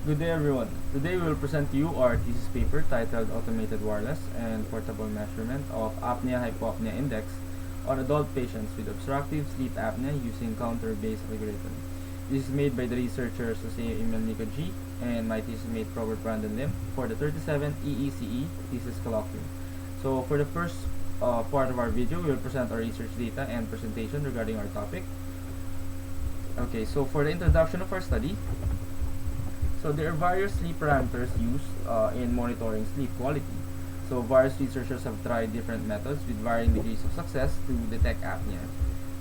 Good day everyone. Today we will present to you our thesis paper titled Automated Wireless and Portable Measurement of Apnea-Hypopnea Index on adult patients with obstructive sleep apnea using counter-based algorithm. This is made by the researchers LOCEO, AMIEL, NICO G, and my thesis mate Robert BRANDAN for the 37th EECE thesis colloquium. So for the first part of our video, we will present our research data and presentation regarding our topic. Okay, so for the introduction of our study, so there are various sleep parameters used in monitoring sleep quality. So various researchers have tried different methods with varying degrees of success to detect apnea.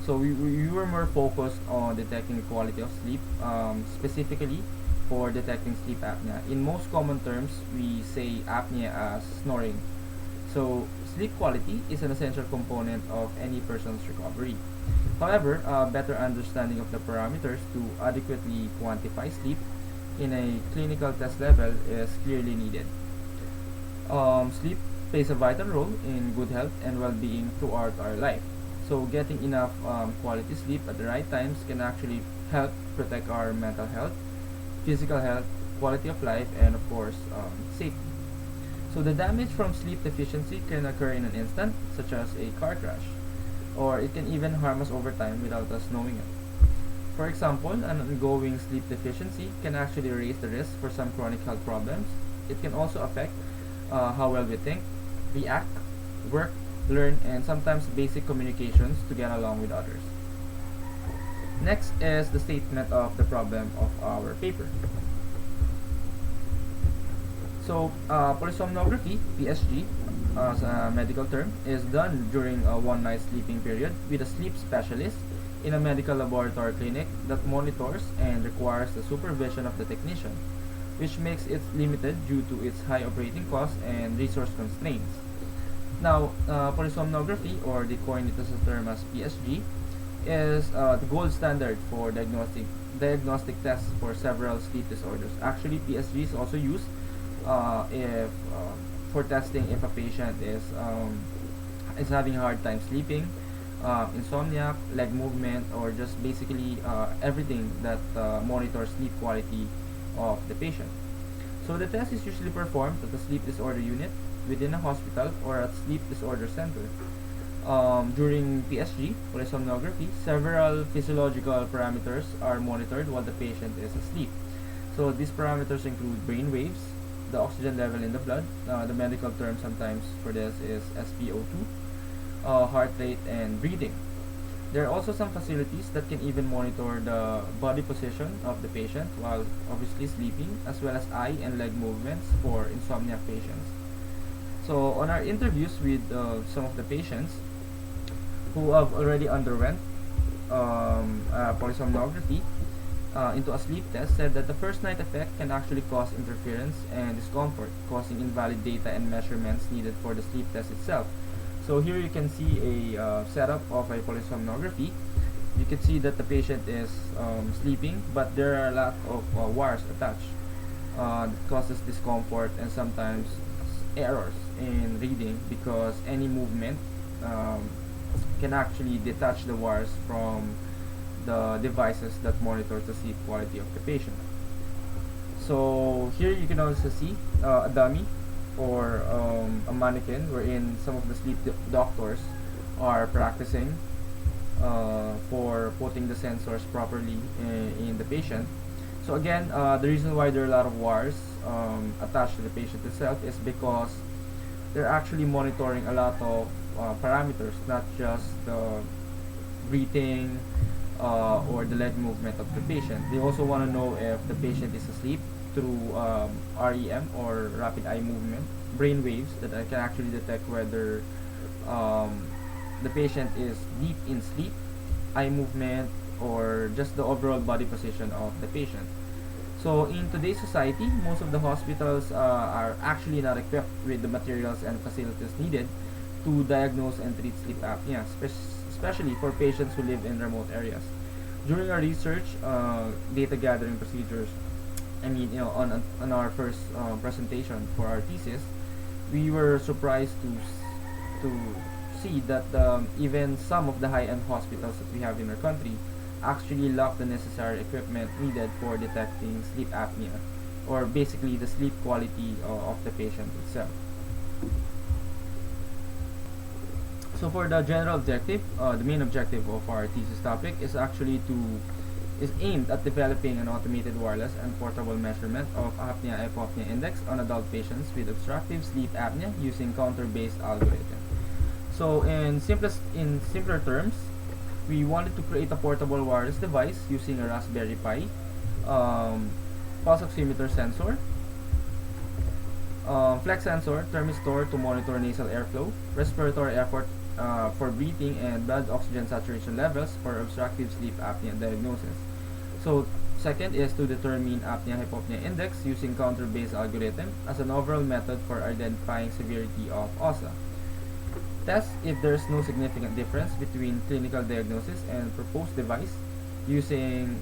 So we were more focused on detecting the quality of sleep, specifically for detecting sleep apnea. In most common terms, we say apnea as snoring. So sleep quality is an essential component of any person's recovery. However, a better understanding of the parameters to adequately quantify sleep in a clinical test level is clearly needed. Sleep plays a vital role in good health and well-being throughout our life. So getting enough quality sleep at the right times can actually help protect our mental health, physical health, quality of life, and of course, safety. So the damage from sleep deficiency can occur in an instant, such as a car crash, or it can even harm us over time without us knowing it. For example, an ongoing sleep deficiency can actually raise the risk for some chronic health problems. It can also affect how well we think, react, work, learn, and sometimes basic communications to get along with others. Next is the statement of the problem of our paper. So, polysomnography, PSG, as a medical term, is done during a one-night sleeping period with a sleep specialist in a medical laboratory clinic that monitors and requires the supervision of the technician, which makes it limited due to its high operating costs and resource constraints. Now, polysomnography, or the coined term as PSG, is the gold standard for diagnostic tests for several sleep disorders. Actually, PSG is also used if for testing if a patient is having a hard time sleeping, insomnia, leg movement, or just basically everything that monitors sleep quality of the patient. So the test is usually performed at a sleep disorder unit within a hospital or at sleep disorder center. During PSG, polysomnography, several physiological parameters are monitored while the patient is asleep. So these parameters include brain waves, the oxygen level in the blood, the medical term sometimes for this is SpO2, heart rate, and breathing. There are also some facilities that can even monitor the body position of the patient while obviously sleeping, as well as eye and leg movements for insomnia patients. So on our interviews with some of the patients who have already underwent polysomnography into a sleep test, said that the first night effect can actually cause interference and discomfort, causing invalid data and measurements needed for the sleep test itself. So here you can see a setup of a polysomnography. You can see that the patient is sleeping, but there are a lot of wires attached that causes discomfort and sometimes errors in reading because any movement can actually detach the wires from the devices that monitors the sleep quality of the patient. So here you can also see a dummy or a mannequin wherein some of the sleep doctors are practicing for putting the sensors properly in the patient. So again, the reason why there are a lot of wires attached to the patient itself is because they're actually monitoring a lot of parameters, not just the breathing or the leg movement of the patient. They also want to know if the patient is asleep through REM or rapid eye movement, brain waves that I can actually detect whether the patient is deep in sleep, eye movement, or just the overall body position of the patient. So in today's society, most of the hospitals are actually not equipped with the materials and facilities needed to diagnose and treat sleep apnea, especially for patients who live in remote areas. During our research, data gathering procedures, on our first presentation for our thesis, we were surprised to see that even some of the high-end hospitals that we have in our country actually lack the necessary equipment needed for detecting sleep apnea. or basically the sleep quality of the patient itself. So for the general objective, the main objective of our thesis topic is actually is aimed at developing an automated wireless and portable measurement of apnea-hypopnea index on adult patients with obstructive sleep apnea using counter-based algorithm. So in simpler terms, we wanted to create a portable wireless device using a Raspberry Pi, pulse oximeter sensor, flex sensor, thermistor to monitor nasal airflow, respiratory effort for breathing, and blood oxygen saturation levels for obstructive sleep apnea diagnosis. So second is to determine apnea-hypopnea index using counter-based algorithm as an overall method for identifying severity of OSA. Test if there is no significant difference between clinical diagnosis and proposed device using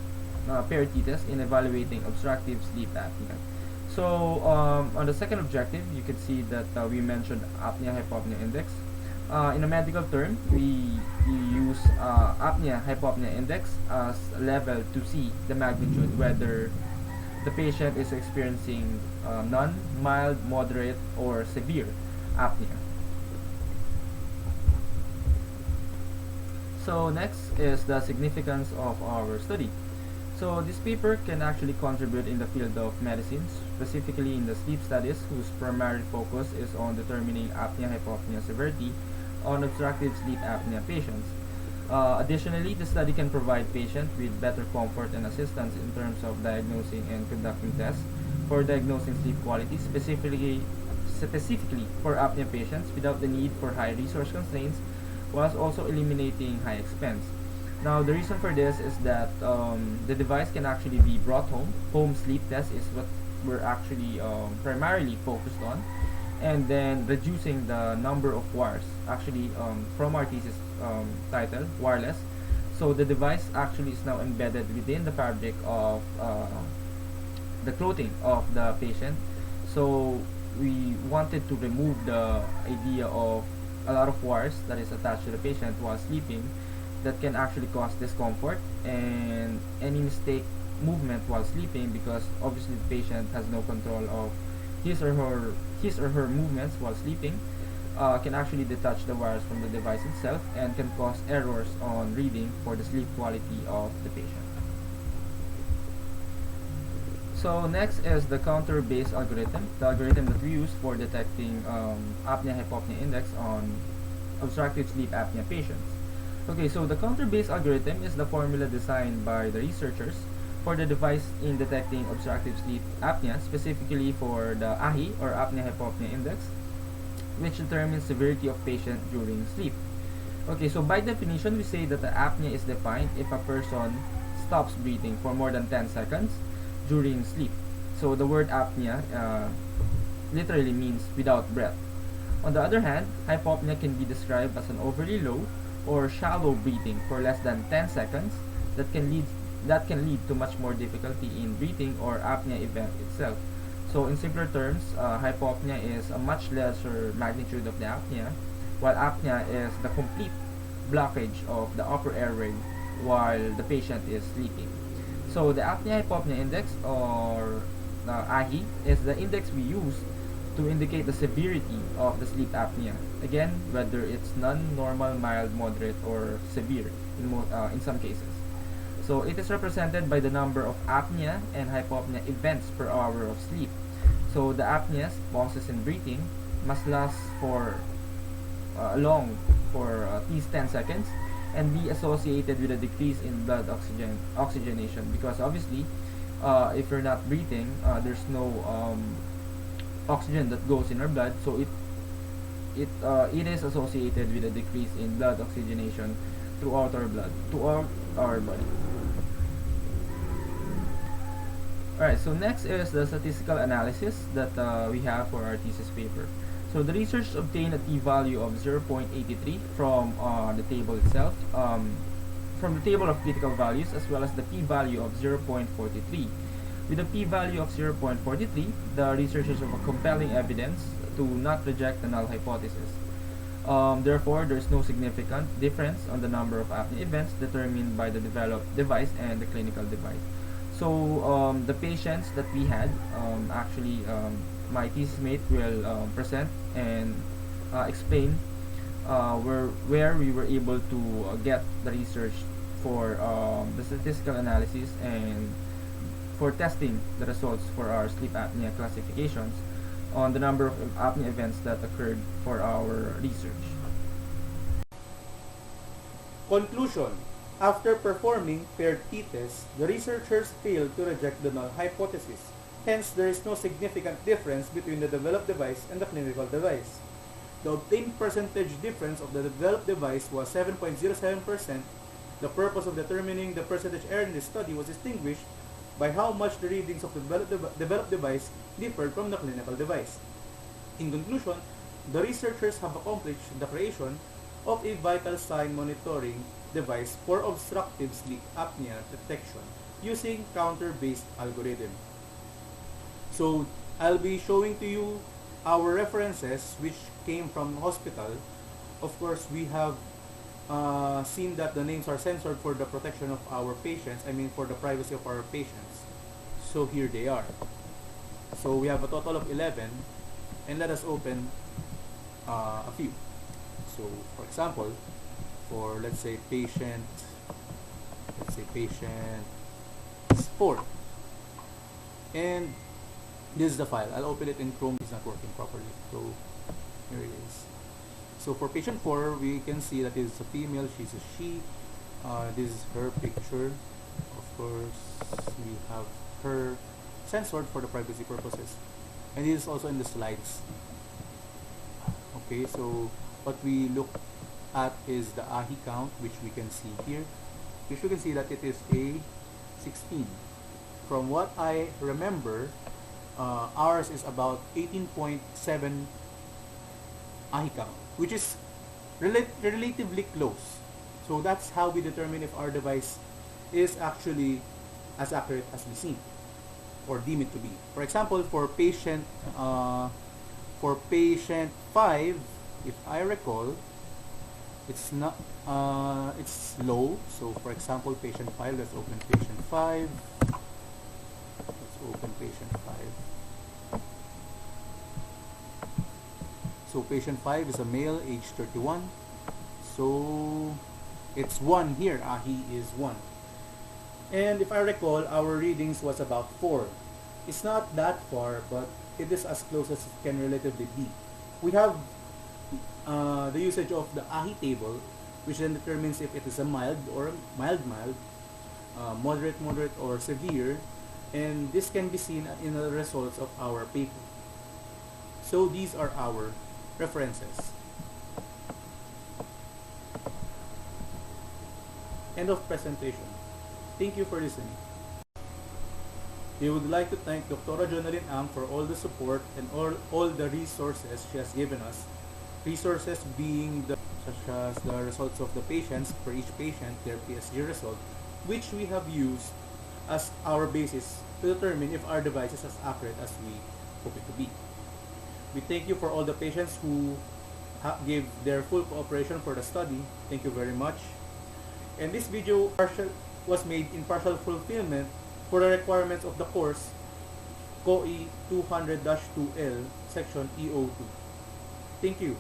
pair t-test in evaluating obstructive sleep apnea. So on the second objective, you can see that we mentioned apnea-hypopnea index. In a medical term, we use apnea-hypopnea index as a level to see the magnitude whether the patient is experiencing none, mild, moderate, or severe apnea. So next is the significance of our study. So this paper can actually contribute in the field of medicine, specifically in the sleep studies whose primary focus is on determining apnea-hypopnea severity on obstructive sleep apnea patients. Additionally, the study can provide patients with better comfort and assistance in terms of diagnosing and conducting tests for diagnosing sleep quality, specifically for apnea patients without the need for high resource constraints, whilst also eliminating high expense. Now, the reason for this is that the device can actually be brought home. Home sleep test is what we're actually primarily focused on, and then reducing the number of wires. Actually, from our thesis title, wireless. So the device actually is now embedded within the fabric of the clothing of the patient. So we wanted to remove the idea of a lot of wires that is attached to the patient while sleeping that can actually cause discomfort and any mistake movement while sleeping, because obviously the patient has no control of his or her movements while sleeping, can actually detach the wires from the device itself and can cause errors on reading for the sleep quality of the patient. So next is the counter-based algorithm, the algorithm that we use for detecting apnea-hypopnea index on obstructive sleep apnea patients. Okay, so the counter-based algorithm is the formula designed by the researchers for the device in detecting obstructive sleep apnea, specifically for the AHI or apnea-hypopnea index, which determines severity of patient during sleep. Okay, so by definition, we say that the apnea is defined if a person stops breathing for more than 10 seconds during sleep. So the word apnea literally means without breath. On the other hand, hypopnea can be described as an overly low or shallow breathing for less than 10 seconds that can lead to much more difficulty in breathing or apnea event itself. So in simpler terms, hypopnea is a much lesser magnitude of the apnea, while apnea is the complete blockage of the upper airway while the patient is sleeping. So the apnea-hypopnea index, or AHI, is the index we use to indicate the severity of the sleep apnea. Again, whether it's none, normal, mild, moderate, or severe in some cases. So it is represented by the number of apnea and hypopnea events per hour of sleep. So the apneas, pauses in breathing, must last for for at least 10 seconds and be associated with a decrease in blood oxygenation, because obviously if you're not breathing, there's no oxygen that goes in our blood, so it is associated with a decrease in blood oxygenation throughout our body. Alright, so next is the statistical analysis that we have for our thesis paper. So the research obtained a t-value of 0.83 from the table itself, from the table of critical values, as well as the p-value of 0.43. With a p-value of 0.43, the researchers have a compelling evidence to not reject the null hypothesis. Therefore, there is no significant difference on the number of apnea events determined by the developed device and the clinical device. So the patients that we had, actually, my thesis mate will present and explain where we were able to get the research for the statistical analysis and for testing the results for our sleep apnea classifications on the number of apnea events that occurred for our research. Conclusion. After performing paired t-tests, the researchers failed to reject the null hypothesis. Hence, there is no significant difference between the developed device and the clinical device. The obtained percentage difference of the developed device was 7.07%. The purpose of determining the percentage error in this study was distinguished by how much the readings of the developed device differed from the clinical device. In conclusion, the researchers have accomplished the creation of a vital sign monitoring device for obstructive sleep apnea detection using counter-based algorithm. So, I'll be showing to you our references which came from hospital. Of course, we have seen that the names are censored for the protection of our patients, for the privacy of our patients. So here they are. So we have a total of 11, and let us open a few. So for example, for let's say patient 4, and this is the file. I'll open it in Chrome. It's not working properly, so here it is. So for patient 4, we can see that it's a female, she's a she. This is her picture. Of course, we have her censored for the privacy purposes, and this is also in the slides. Okay, so what we look at is the AHI count, which we can see here, which we can see that it is a 16. From what I remember, ours is about 18.7 AHI count, which is relatively close. So that's how we determine if our device is actually as accurate as we seem or deem it to be. For example, for patient 5, if I recall, it's not it's low. So for example, patient 5, let's open patient 5. Let's open patient 5. So patient 5 is a male, age 31. So it's 1 here. AHI is 1. And if I recall, our readings was about 4. It's not that far, but it is as close as it can relatively be. We have the usage of the AHI table, which then determines if it is a mild or mild, moderate, or severe, and this can be seen in the results of our paper. So these are our references. End of presentation. Thank you for listening. We would like to thank Dr. Jonalyn Ang for all the support and all the resources she has given us. Resources being such as the results of the patients for each patient, their PSG result, which we have used as our basis to determine if our device is as accurate as we hope it to be. We thank you for all the patients who gave their full cooperation for the study. Thank you very much. And this video was made in partial fulfillment for the requirements of the course COE 200-2L section EO2. Thank you.